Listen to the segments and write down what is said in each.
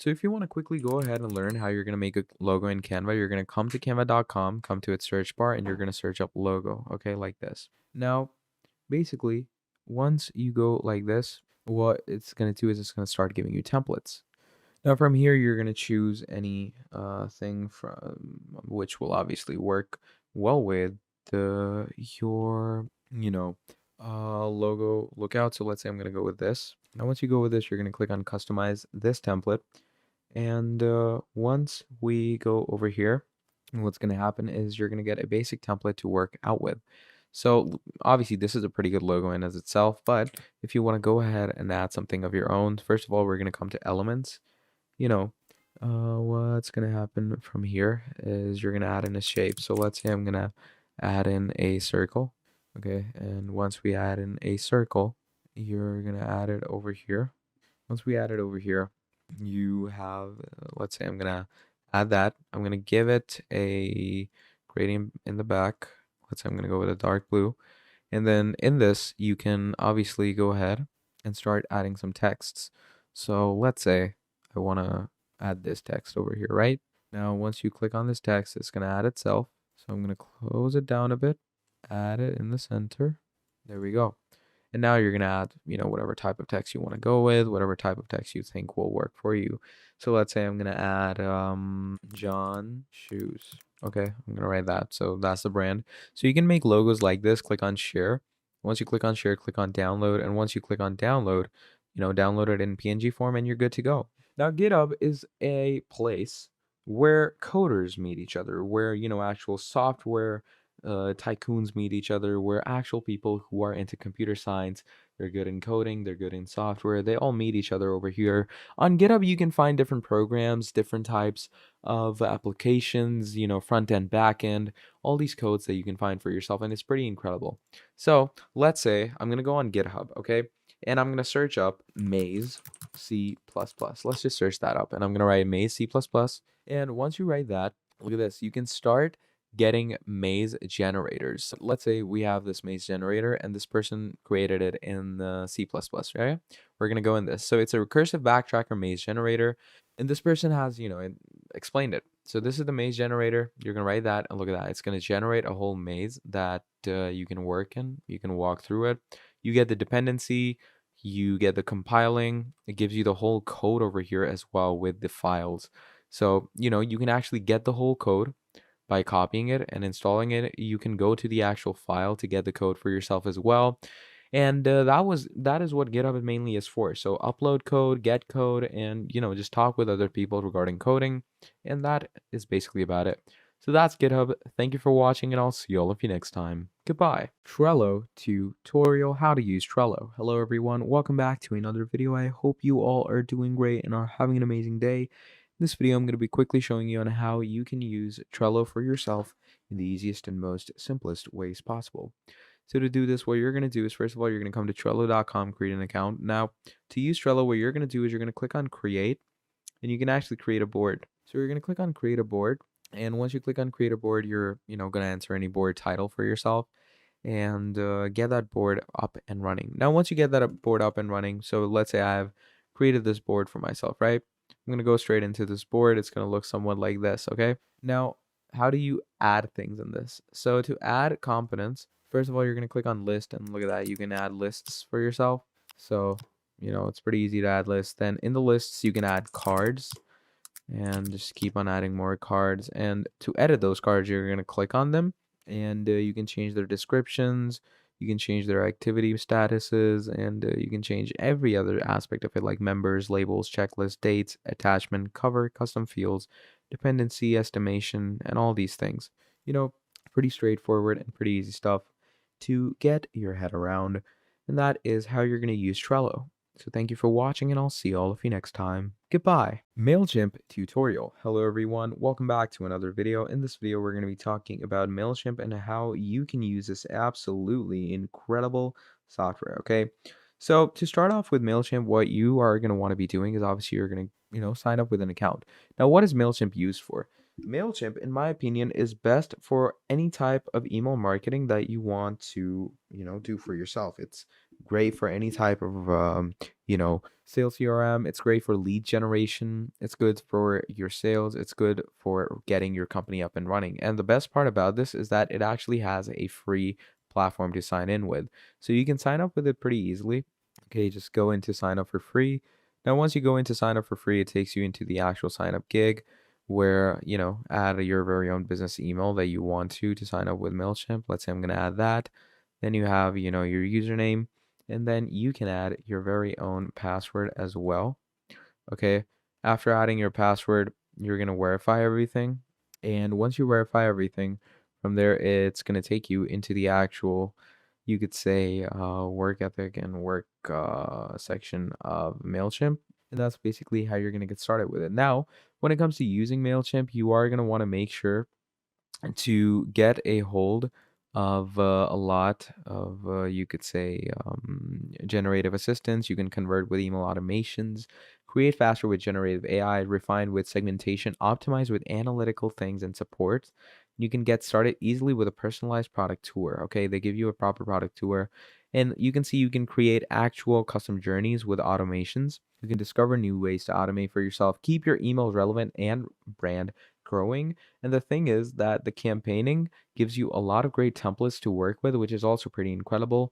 So if you want to quickly go ahead and learn how you're going to make a logo in Canva, you're going to come to canva.com, come to its search bar, and you're going to search up logo, okay, like this. Now, basically, once you go like this, what it's going to do is it's going to start giving you templates. Now from here, you're going to choose any thing from which will obviously work well with your, logo lookout. So let's say I'm going to go with this. Now, once you go with this, you're going to click on customize this template. And once we go over here, what's going to happen is you're going to get a basic template to work out with. So obviously this is a pretty good logo in as itself, but if you want to go ahead and add something of your own, first of all, we're going to come to elements. What's going to happen from here is you're going to add in a shape. So let's say I'm going to add in a circle. Okay. And once we add in a circle, you're going to add it over here. Once we add it over here, you have, let's say I'm going to add that. I'm going to give it a gradient in the back. Let's say I'm going to go with a dark blue. And then in this, you can obviously go ahead and start adding some texts. So let's say I want to add this text over here, right? Now, once you click on this text, it's going to add itself. So I'm going to close it down a bit, add it in the center. There we go. And now you're going to add, whatever type of text you want to go with, whatever type of text you think will work for you. So let's say I'm going to add John Shoes. Okay, I'm going to write that. So that's the brand. So you can make logos like this. Click on share. Once you click on share, click on download. And once you click on download, download it in PNG form and you're good to go. Now, GitHub is a place where coders meet each other, where, actual software tycoons meet each other, where actual people who are into computer science, they're good in coding, they're good in software, they all meet each other over here. On GitHub, you can find different programs, different types of applications, front end, back end, all these codes that you can find for yourself, and it's pretty incredible. So let's say I'm going to go on GitHub, okay? And I'm going to search up Maze C++. Let's just search that up, and I'm going to write Maze C++. And once you write that, look at this, you can start getting maze generators. Let's say we have this maze generator and this person created it in the C++, right? We're going to go in this. So it's a recursive backtracker maze generator. And this person has, explained it. So this is the maze generator. You're going to write that and look at that. It's going to generate a whole maze that you can work in. You can walk through it. You get the dependency. You get the compiling. It gives you the whole code over here as well with the files. So, you can actually get the whole code by copying it and installing it. You can go to the actual file to get the code for yourself as well. And that is what GitHub mainly is for. So upload code, get code, and just talk with other people regarding coding. And that is basically about it. So that's GitHub. Thank you for watching, and I'll see all of you next time. Goodbye. Trello tutorial, how to use Trello. Hello everyone, welcome back to another video. I hope you all are doing great and are having an amazing day. In this video, I'm going to be quickly showing you on how you can use Trello for yourself in the easiest and most simplest ways possible. So to do this, what you're going to do is, first of all, you're going to come to Trello.com, create an account. Now, to use Trello, what you're going to do is you're going to click on Create, and you can actually create a board. So you're going to click on Create a Board, and once you click on Create a Board, you're going to enter any board title for yourself and get that board up and running. Now, once you get that board up and running, so let's say I have created this board for myself, right? I'm going to go straight into this board. It's going to look somewhat like this, okay? Now, how do you add things in this? So to add components, first of all, you're going to click on list, and look at that. You can add lists for yourself. So, it's pretty easy to add lists. Then in the lists, you can add cards and just keep on adding more cards. And to edit those cards, you're going to click on them, and you can change their descriptions. You can change their activity statuses, and you can change every other aspect of it, like members, labels, checklist, dates, attachment, cover, custom fields, dependency, estimation, and all these things. Pretty straightforward and pretty easy stuff to get your head around. And that is how you're going to use Trello. So thank you for watching, and I'll see all of you next time. Goodbye. MailChimp tutorial. Hello everyone, welcome back to another video. In this video, we're going to be talking about MailChimp and how you can use this absolutely incredible software, okay? So to start off with MailChimp, what you are going to want to be doing is obviously you're going to, sign up with an account. Now, what is MailChimp used for? MailChimp, in my opinion, is best for any type of email marketing that you want to, do for yourself. It's great for any type of sales CRM. It's great for lead generation. It's good for your sales. It's good for getting your company up and running. And the best part about this is that it actually has a free platform to sign in with. So you can sign up with it pretty easily. Okay, just go into sign up for free. Now, once you go into sign up for free, it takes you into the actual sign up gig where, add your very own business email that you want to sign up with MailChimp. Let's say I'm going to add that. Then you have, your username, and then you can add your very own password as well. Okay. After adding your password, you're going to verify everything. And once you verify everything, from there, it's going to take you into the actual, you could say, work ethic and work section of MailChimp. And that's basically how you're going to get started with it. Now, when it comes to using MailChimp, you are going to want to make sure to get a hold of a lot of, you could say, generative assistance. You can convert with email automations, create faster with generative AI, refine with segmentation, optimize with analytical things and support. You can get started easily with a personalized product tour. Okay, they give you a proper product tour, and you can see you can create actual custom journeys with automations. You can discover new ways to automate for yourself, keep your emails relevant and brand growing. And the thing is that the campaigning gives you a lot of great templates to work with, which is also pretty incredible.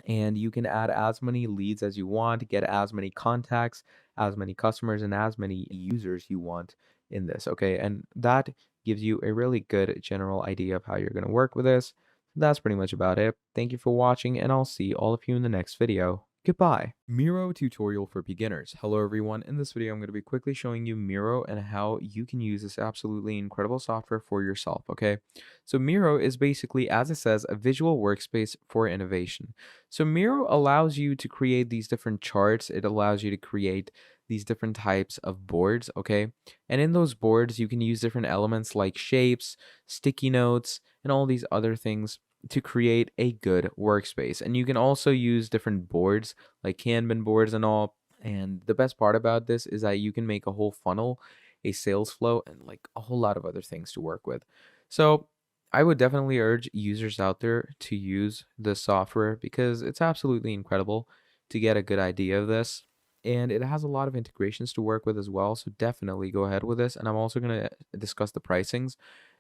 And you can add as many leads as you want, get as many contacts, as many customers, and as many users you want in this. Okay. And that gives you a really good general idea of how you're going to work with this. That's pretty much about it. Thank you for watching, and I'll see all of you in the next video. Goodbye. Miro tutorial for beginners. Hello everyone. In this video, I'm going to be quickly showing you Miro and how you can use this absolutely incredible software for yourself. Okay. So Miro is basically, as it says, a visual workspace for innovation. So Miro allows you to create these different charts. It allows you to create these different types of boards. Okay. And in those boards, you can use different elements like shapes, sticky notes, and all these other things to create a good workspace. And you can also use different boards like Kanban boards and all. And the best part about this is that you can make a whole funnel, a sales flow, and like a whole lot of other things to work with. So I would definitely urge users out there to use this software because it's absolutely incredible to get a good idea of this. And it has a lot of integrations to work with as well. So definitely go ahead with this. And I'm also going to discuss the pricings.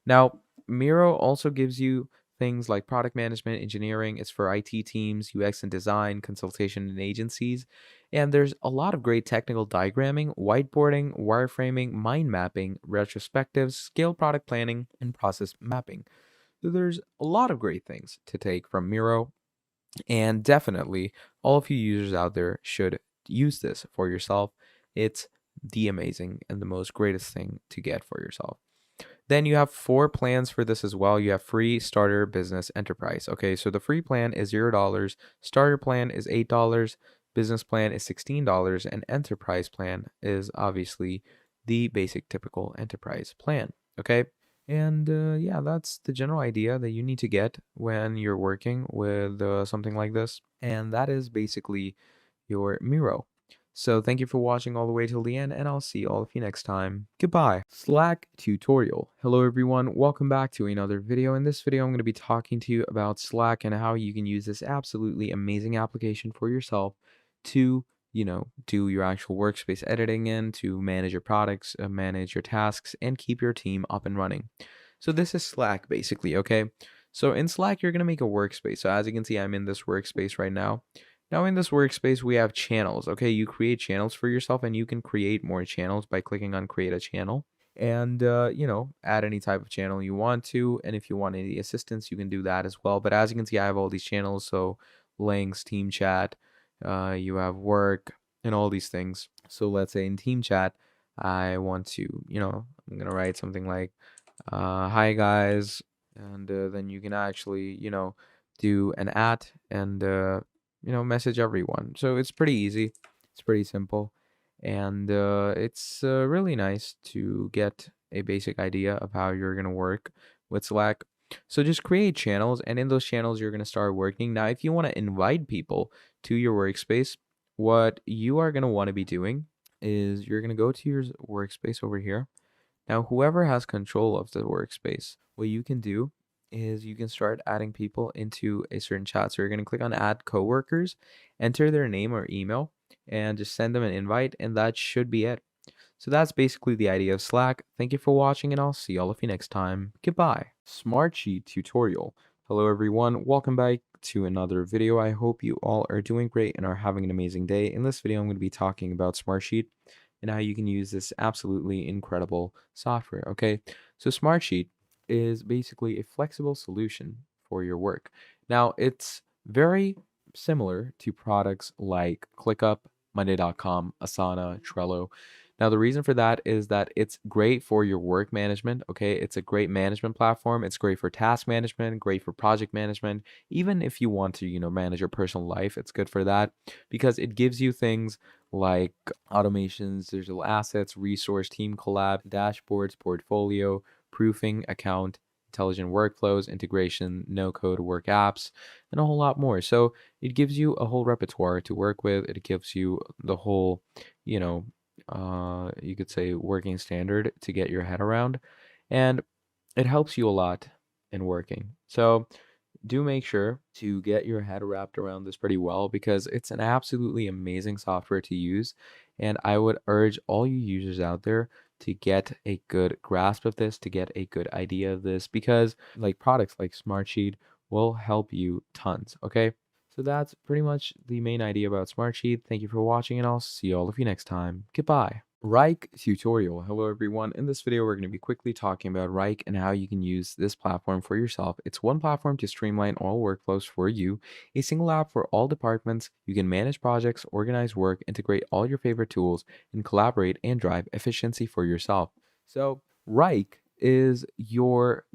Now, Miro also gives you things like product management, engineering. It's for IT teams, UX and design, consultation and agencies. And there's a lot of great technical diagramming, whiteboarding, wireframing, mind mapping, retrospectives, scale product planning, and process mapping. So there's a lot of great things to take from Miro. And definitely, all of you users out there should use this for yourself. It's the amazing and the most greatest thing to get for yourself. Then you have 4 plans for this as well. You have free, starter, business, enterprise. Okay, so the free plan is $0, starter plan is $8, business plan is $16, and enterprise plan is obviously the basic typical enterprise plan. Okay, and yeah, that's the general idea that you need to get when you're working with something like this. And that is basically your Miro. So thank you for watching all the way till the end, and I'll see all of you next time. Goodbye. Slack tutorial. Hello everyone, welcome back to another video. In this video, I'm going to be talking to you about Slack and how you can use this absolutely amazing application for yourself to, do your actual workspace editing in, to manage your products, manage your tasks, and keep your team up and running. So this is Slack basically, okay? So in Slack, you're going to make a workspace. So as you can see, I'm in this workspace right now. Now in this workspace, we have channels. Okay, you create channels for yourself, and you can create more channels by clicking on create a channel and, add any type of channel you want to. And if you want any assistance, you can do that as well. But as you can see, I have all these channels. So links, team chat, you have work and all these things. So let's say in team chat, I want to, I'm going to write something like, hi guys. And then you can actually, do an at and, message everyone. So it's pretty easy. It's pretty simple. And it's really nice to get a basic idea of how you're going to work with Slack. So just create channels, and in those channels, you're going to start working. Now, if you want to invite people to your workspace, what you are going to want to be doing is you're going to go to your workspace over here. Now, whoever has control of the workspace, what you can do is you can start adding people into a certain chat. So you're going to click on add coworkers, enter their name or email, and just send them an invite, and that should be it. So that's basically the idea of Slack. Thank you for watching, and I'll see all of you next time. Goodbye. Smartsheet tutorial. Hello everyone, welcome back to another video. I hope you all are doing great and are having an amazing day. In this video, I'm going to be talking about Smartsheet and how you can use this absolutely incredible software. Okay, so Smartsheet is basically a flexible solution for your work. Now, it's very similar to products like ClickUp, Monday.com, Asana, Trello. Now, the reason for that is that it's great for your work management. Okay, it's a great management platform. It's great for task management, great for project management. Even if you want to, manage your personal life, it's good for that because it gives you things like automations, digital assets, resource, team collab, dashboards, portfolio, proofing, account, intelligent workflows, integration, no code work apps, and a whole lot more. So it gives you a whole repertoire to work with. It gives you the whole, you know, you could say working standard to get your head around, and it helps you a lot in working. So do make sure to get your head wrapped around this pretty well because it's an absolutely amazing software to use. And I would urge all you users out there to get a good grasp of this, to get a good idea of this, because like products like Smartsheet will help you tons. Okay. So that's pretty much the main idea about Smartsheet. Thank you for watching, and I'll see all of you next time. Goodbye. Rike tutorial. Hello everyone. In this video, we're going to be quickly talking about Rike and how you can use this platform for yourself. It's one platform to streamline all workflows for you, a single app for all departments. You can manage projects, organize work, integrate all your favorite tools, and collaborate and drive efficiency for yourself. So Rike is your,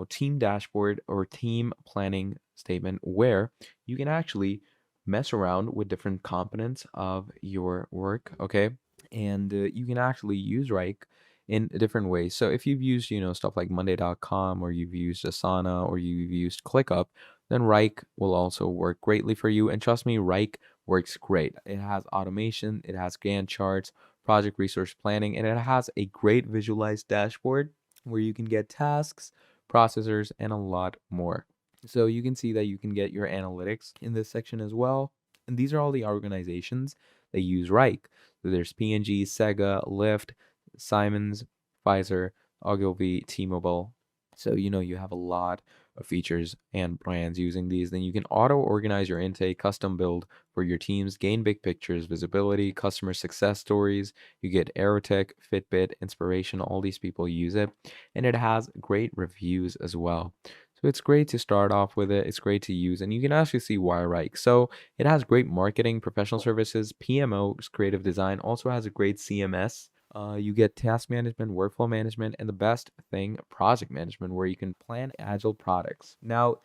team dashboard or team planning statement where you can actually mess around with different components of your work, okay? And you can actually use Rike in different ways. So if you've used, stuff like Monday.com, or you've used Asana, or you've used ClickUp, then Rike will also work greatly for you. And trust me, Rike works great. It has automation, it has Gantt charts, project resource planning, and it has a great visualized dashboard where you can get tasks, processors, and a lot more. So you can see that you can get your analytics in this section as well. And these are all the organizations that use Rike. So there's P&G, Sega, Lyft, Siemens, Pfizer, Ogilvy, T-Mobile. So you have a lot of features and brands using these. Then you can auto organize your intake, custom build for your teams, gain big pictures, visibility, customer success stories. You get Aerotech, Fitbit, Inspiration. All these people use it, and it has great reviews as well. So it's great to start off with it. It's great to use, and you can actually see why Rike. So it has great marketing, professional services, PMO, creative design, also has a great CMS. You get task management, workflow management, and the best thing, project management, where you can plan agile products. Now,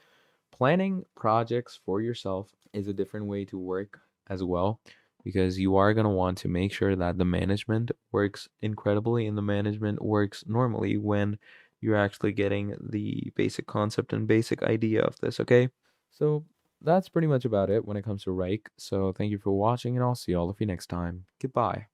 planning projects for yourself is a different way to work as well, because you are going to want to make sure that the management works incredibly and the management works normally when you're actually getting the basic concept and basic idea of this, okay? So that's pretty much about it when it comes to Rike. So thank you for watching, and I'll see all of you next time. Goodbye.